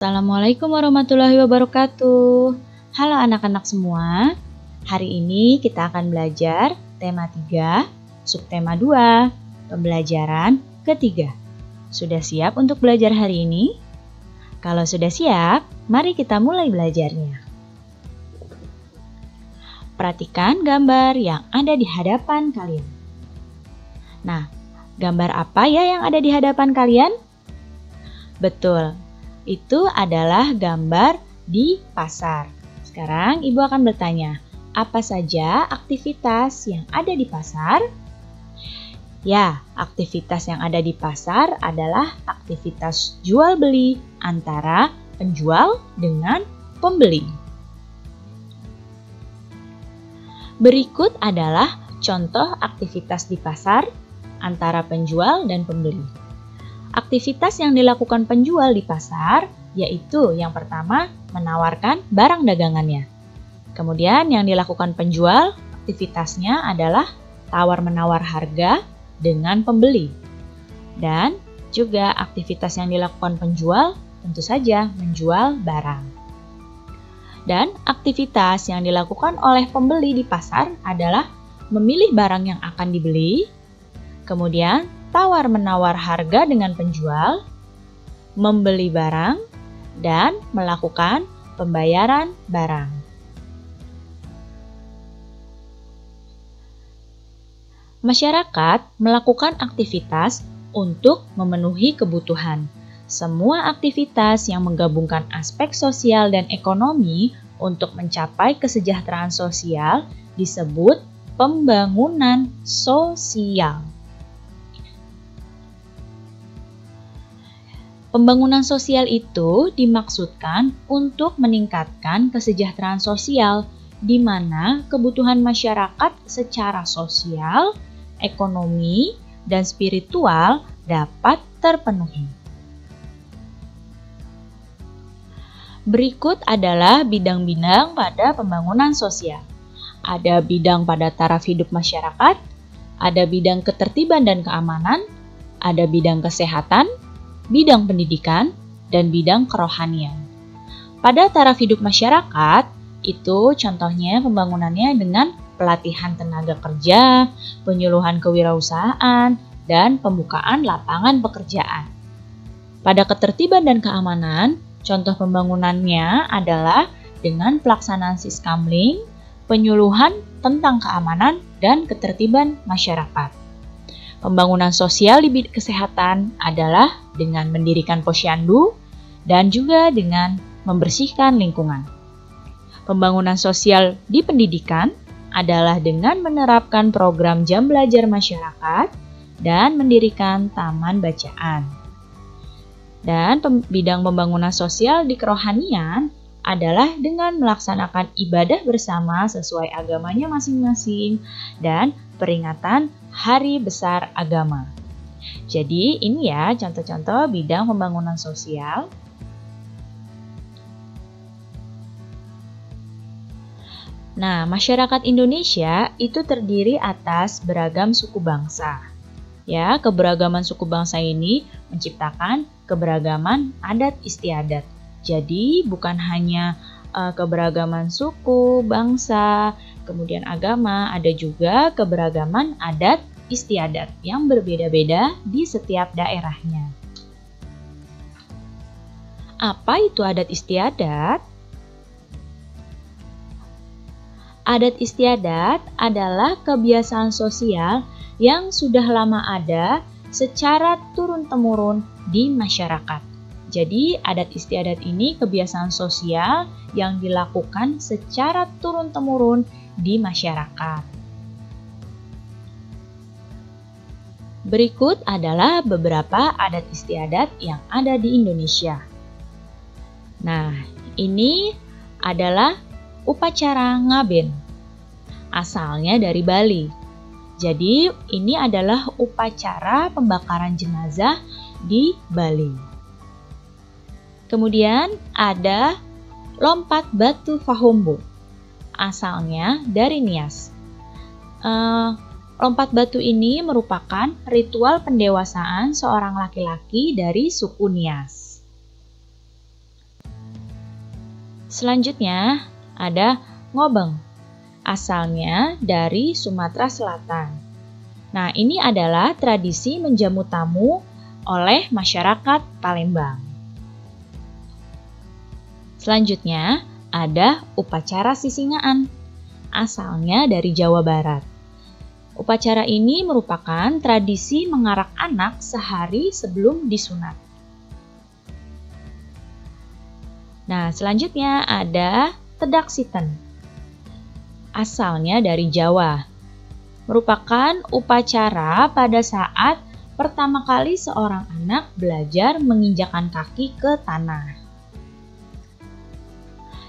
Assalamualaikum warahmatullahi wabarakatuh. Halo anak-anak semua. Hari ini kita akan belajar tema 3, subtema 2, pembelajaran ketiga. Sudah siap untuk belajar hari ini? Kalau sudah siap, mari kita mulai belajarnya. Perhatikan gambar yang ada di hadapan kalian. Nah, gambar apa ya yang ada di hadapan kalian? Betul, itu adalah gambar di pasar. Sekarang Ibu akan bertanya, apa saja aktivitas yang ada di pasar? Ya, aktivitas yang ada di pasar adalah aktivitas jual beli antara penjual dengan pembeli. Berikut adalah contoh aktivitas di pasar antara penjual dan pembeli. Aktivitas yang dilakukan penjual di pasar yaitu yang pertama menawarkan barang dagangannya. Kemudian yang dilakukan penjual aktivitasnya adalah tawar-menawar harga dengan pembeli. Dan juga aktivitas yang dilakukan penjual tentu saja menjual barang. Dan aktivitas yang dilakukan oleh pembeli di pasar adalah memilih barang yang akan dibeli, kemudian tawar-menawar harga dengan penjual, membeli barang, dan melakukan pembayaran barang. Masyarakat melakukan aktivitas untuk memenuhi kebutuhan. Semua aktivitas yang menggabungkan aspek sosial dan ekonomi untuk mencapai kesejahteraan sosial disebut pembangunan sosial. Pembangunan sosial itu dimaksudkan untuk meningkatkan kesejahteraan sosial, di mana kebutuhan masyarakat secara sosial, ekonomi, dan spiritual dapat terpenuhi. Berikut adalah bidang-bidang pada pembangunan sosial. Ada bidang pada taraf hidup masyarakat, ada bidang ketertiban dan keamanan, ada bidang kesehatan, bidang pendidikan, dan bidang kerohanian. Pada taraf hidup masyarakat, itu contohnya pembangunannya dengan pelatihan tenaga kerja, penyuluhan kewirausahaan, dan pembukaan lapangan pekerjaan. Pada ketertiban dan keamanan, contoh pembangunannya adalah dengan pelaksanaan siskamling, penyuluhan tentang keamanan dan ketertiban masyarakat. Pembangunan sosial di bidang kesehatan adalah dengan mendirikan posyandu dan juga dengan membersihkan lingkungan. Pembangunan sosial di pendidikan adalah dengan menerapkan program jam belajar masyarakat dan mendirikan taman bacaan. Dan bidang pembangunan sosial di kerohanian adalah dengan melaksanakan ibadah bersama sesuai agamanya masing-masing dan peringatan Hari Besar Agama. Jadi ini ya contoh-contoh bidang pembangunan sosial. Nah, masyarakat Indonesia itu terdiri atas beragam suku bangsa. Ya, keberagaman suku bangsa ini menciptakan keberagaman adat istiadat. Jadi bukan hanya keberagaman suku, bangsa, kemudian agama, ada juga keberagaman adat istiadat yang berbeda-beda di setiap daerahnya. Apa itu adat istiadat? Adat istiadat adalah kebiasaan sosial yang sudah lama ada secara turun-temurun di masyarakat. Jadi, adat istiadat ini kebiasaan sosial yang dilakukan secara turun-temurun di masyarakat. Berikut adalah beberapa adat istiadat yang ada di Indonesia. Nah, ini adalah upacara ngaben, asalnya dari Bali. Jadi, ini adalah upacara pembakaran jenazah di Bali. Kemudian ada lompat batu Fahombo, asalnya dari Nias. Lompat batu ini merupakan ritual pendewasaan seorang laki-laki dari suku Nias. Selanjutnya ada ngobeng, asalnya dari Sumatera Selatan. Nah, ini adalah tradisi menjamu tamu oleh masyarakat Palembang. Selanjutnya ada upacara sisingaan, asalnya dari Jawa Barat. Upacara ini merupakan tradisi mengarak anak sehari sebelum disunat. Nah, selanjutnya ada tedak siten, asalnya dari Jawa. Merupakan upacara pada saat pertama kali seorang anak belajar menginjakkan kaki ke tanah.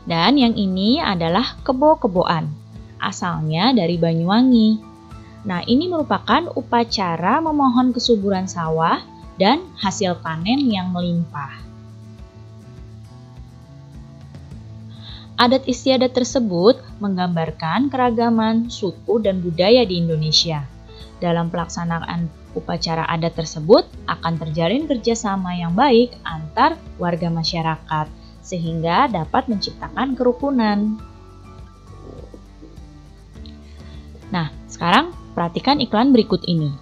Dan yang ini adalah kebo-keboan, asalnya dari Banyuwangi. Nah, ini merupakan upacara memohon kesuburan sawah dan hasil panen yang melimpah. Adat istiadat tersebut menggambarkan keragaman suku dan budaya di Indonesia. Dalam pelaksanaan upacara adat tersebut akan terjalin kerjasama yang baik antar warga masyarakat, sehingga dapat menciptakan kerukunan. Nah, sekarang perhatikan iklan berikut ini.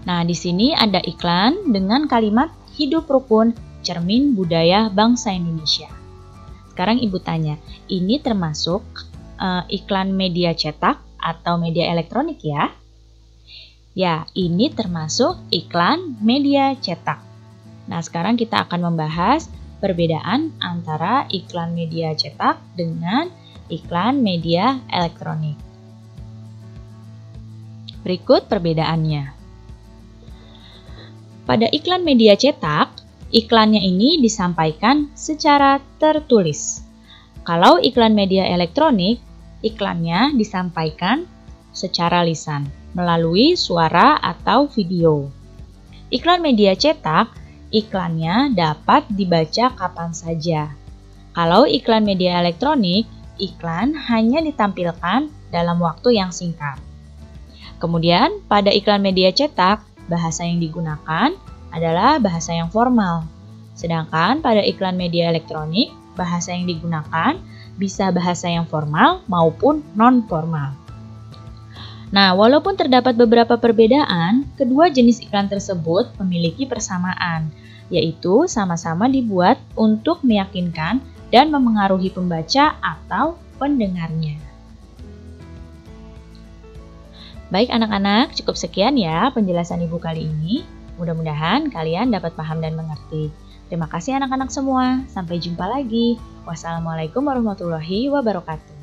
Nah, di sini ada iklan dengan kalimat hidup rukun, cermin budaya bangsa Indonesia. Sekarang Ibu tanya, ini termasuk iklan media cetak atau media elektronik ya? Ya, ini termasuk iklan media cetak. Nah, sekarang kita akan membahas perbedaan antara iklan media cetak dengan iklan media elektronik. Berikut perbedaannya. Pada iklan media cetak, iklannya ini disampaikan secara tertulis. Kalau iklan media elektronik, iklannya disampaikan secara lisan, melalui suara atau video. Iklan media cetak, iklannya dapat dibaca kapan saja. Kalau iklan media elektronik, iklan hanya ditampilkan dalam waktu yang singkat. Kemudian, pada iklan media cetak, bahasa yang digunakan adalah bahasa yang formal. Sedangkan pada iklan media elektronik, bahasa yang digunakan bisa bahasa yang formal maupun non-formal. Nah, walaupun terdapat beberapa perbedaan, kedua jenis iklan tersebut memiliki persamaan, yaitu sama-sama dibuat untuk meyakinkan dan memengaruhi pembaca atau pendengarnya. Baik anak-anak, cukup sekian ya penjelasan Ibu kali ini. Mudah-mudahan kalian dapat paham dan mengerti. Terima kasih anak-anak semua. Sampai jumpa lagi. Wassalamualaikum warahmatullahi wabarakatuh.